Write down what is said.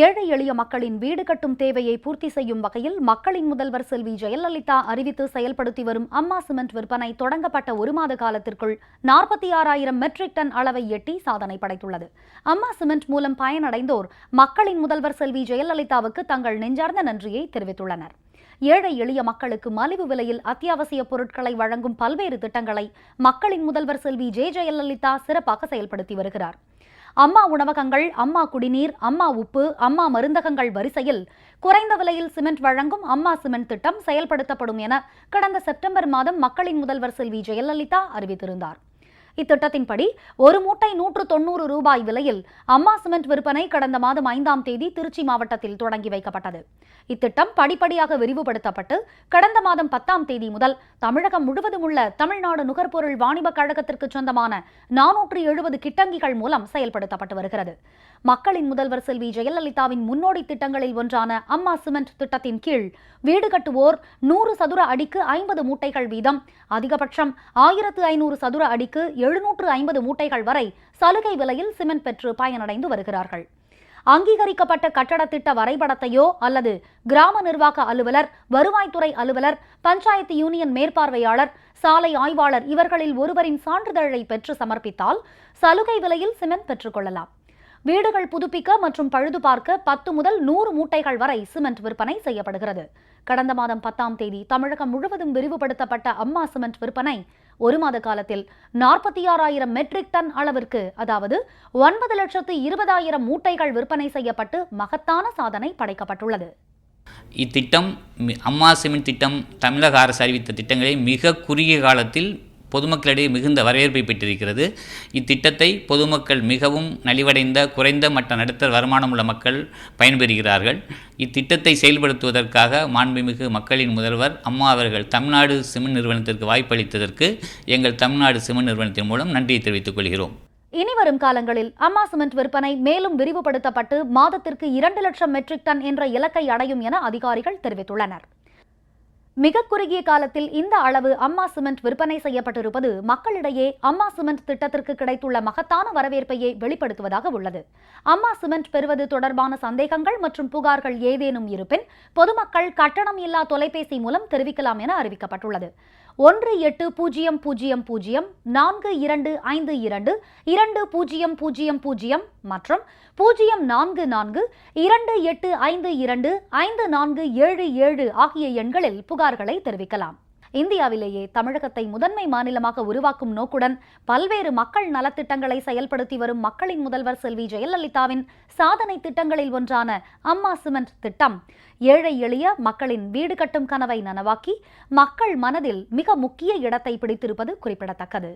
ஏழை எளிய மக்களின் வீடு கட்டும் தேவையை பூர்த்தி செய்யும் வகையில் மக்களின் முதல்வர் செல்வி ஜெயலலிதா அறிவித்து செயல்படுத்தி வரும் அம்மா சிமெண்ட் விற்பனை தொடங்கப்பட்ட ஒரு மாத காலத்திற்குள் 46,000 மெட்ரிக் டன் அளவை எட்டி சாதனை படைத்துள்ளது. அம்மா சிமெண்ட் மூலம் பயனடைந்தோர் மக்களின் முதல்வர் செல்வி ஜெயலலிதாவுக்கு தங்கள் நெஞ்சார்ந்த நன்றியை தெரிவித்துள்ளனர். ஏழை எளிய மக்களுக்கு மலிவு விலையில் அத்தியாவசிய பொருட்களை வழங்கும் பல்வேறு திட்டங்களை மக்களின் முதல்வர் செல்வி ஜெயலலிதா சிறப்பாக செயல்படுத்தி வருகிறார். அம்மா உணவகங்கள், அம்மா குடிநீர், அம்மா உப்பு, அம்மா மருந்தகங்கள் வரிசையில் குறைந்த விலையில் சிமெண்ட் வழங்கும் அம்மா சிமெண்ட் திட்டம் செயல்படுத்தப்படும் என கடந்த செப்டம்பர் மாதம் மக்களின் முதல்வர் செல்வி ஜெயலலிதா அறிவித்திருந்தார். இத்திட்டத்தின்படி ஒரு மூட்டை 190 ரூபாய் விலையில் அம்மா சிமெண்ட் விற்பனை கடந்த மாதம் 5ஆம் தேதி திருச்சி மாவட்டத்தில் தொடங்கி வைக்கப்பட்டது. இத்திட்டம் படிப்படியாக விரிவுபடுத்தப்பட்டு கடந்த மாதம் 10ஆம் தேதி முதல் தமிழகம் முழுவதும் உள்ள தமிழ்நாடு நுகர்பொருள் வாணிபக் கழகத்திற்கு சொந்தமான 470 கிட்டங்கிகள் மூலம் செயல்படுத்தப்பட்டு வருகிறது. மக்களின் முதல்வர் செல்வி ஜெயலலிதாவின் முன்னோடி திட்டங்களில் ஒன்றான அம்மா சிமெண்ட் திட்டத்தின் கீழ் வீடு கட்டுவோர் 100 சதுர அடிக்கு 50 மூட்டைகள் வீதம், அதிகபட்சம் 1500 சதுர அடிக்கு 750 மூட்டைகள் வரை சலுகை விலையில் சிமெண்ட் பெற்று பயனடைந்து வருகிறார்கள். அங்கீகரிக்கப்பட்ட கட்டட திட்ட வரைபடத்தையோ அல்லது கிராம நிர்வாக அலுவலர், வருவாய்த்துறை அலுவலர், பஞ்சாயத்து யூனியன் மேற்பார்வையாளர், சாலை ஆய்வாளர் இவர்களில் ஒருவரின் சான்றிதழை பெற்று சமர்ப்பித்தால் சலுகை விலையில் சிமெண்ட் பெற்றுக் கொள்ளலாம். வீடுகள் புதுப்பிக்க மற்றும் பழுது பார்க்க 10 முதல் 100 மூட்டைகள் வரை சிமெண்ட் விற்பனை செய்யப்படுகிறது. கடந்த மாதம் 10ஆம் தேதி தமிழகம் முழுவதும் விரிவுபடுத்தப்பட்ட அம்மா சிமெண்ட் விற்பனை ஒரு மாத காலத்தில் 46,000 மெட்ரிக் டன் அளவிற்கு, அதாவது 9,20,000 மூட்டைகள் விற்பனை செய்யப்பட்டு மகத்தான சாதனை படைக்கப்பட்டுள்ளது. இத்திட்டம் அம்மா சிமெண்ட் திட்டம் தமிழக அரசு அறிவித்த திட்டங்களை மிக குறுகிய காலத்தில் பொதுமக்களிடையே மிகுந்த வரவேற்பை பெற்றிருக்கிறது. இத்திட்டத்தை பொதுமக்கள் மிகவும் நலிவடைந்த குறைந்த மட்ட நடுத்தர வருமானம் உள்ள மக்கள் பயன்பெறுகிறார்கள். இத்திட்டத்தை செயல்படுத்துவதற்காக மாண்புமிகு மக்களின் முதல்வர் அம்மா அவர்கள் தமிழ்நாடு சிமெண்ட் நிறுவனத்திற்கு வாய்ப்பளித்ததற்கு எங்கள் தமிழ்நாடு சிமெண்ட் நிறுவனத்தின் மூலம் நன்றியை தெரிவித்துக் கொள்கிறோம். இனிவரும் காலங்களில் அம்மா சிமெண்ட் விற்பனை மேலும் விரிவுபடுத்தப்பட்டு மாதத்திற்கு 2 லட்சம் மெட்ரிக் டன் என்ற இலக்கை அடையும் என அதிகாரிகள் தெரிவித்துள்ளனர். மிக குறுகிய காலத்தில் இந்த அளவு அம்மா சிமெண்ட் விற்பனை செய்யப்பட்டிருப்பது மக்களிடையே அம்மா சிமெண்ட் திட்டத்திற்கு கிடைத்துள்ள மகத்தான வரவேற்பையை வெளிப்படுத்துவதாக உள்ளது. அம்மா சிமெண்ட் பெறுவது தொடர்பான சந்தேகங்கள் மற்றும் புகார்கள் ஏதேனும் இருப்பின் பொதுமக்கள் கட்டணம் இல்லா தொலைபேசி மூலம் தெரிவிக்கலாம் என அறிவிக்கப்பட்டுள்ளது. 180052522000 மற்றும் 044228525477 ஆகிய எண்களில் புகார்களை தெரிவிக்கலாம். இந்தியாவிலேயே தமிழகத்தை முதன்மை மாநிலமாக உருவாக்கும் நோக்குடன் பல்வேறு மக்கள் நலத்திட்டங்களை செயல்படுத்தி வரும் மக்களின் முதல்வர் செல்வி ஜெயலலிதாவின் சாதனை திட்டங்களில் ஒன்றான அம்மா சிமெண்ட் திட்டம் ஏழை எளிய மக்களின் வீடு கட்டும் கனவை நனவாக்கி மக்கள் மனதில் மிக முக்கிய இடத்தை பிடித்திருப்பது குறிப்பிடத்தக்கது.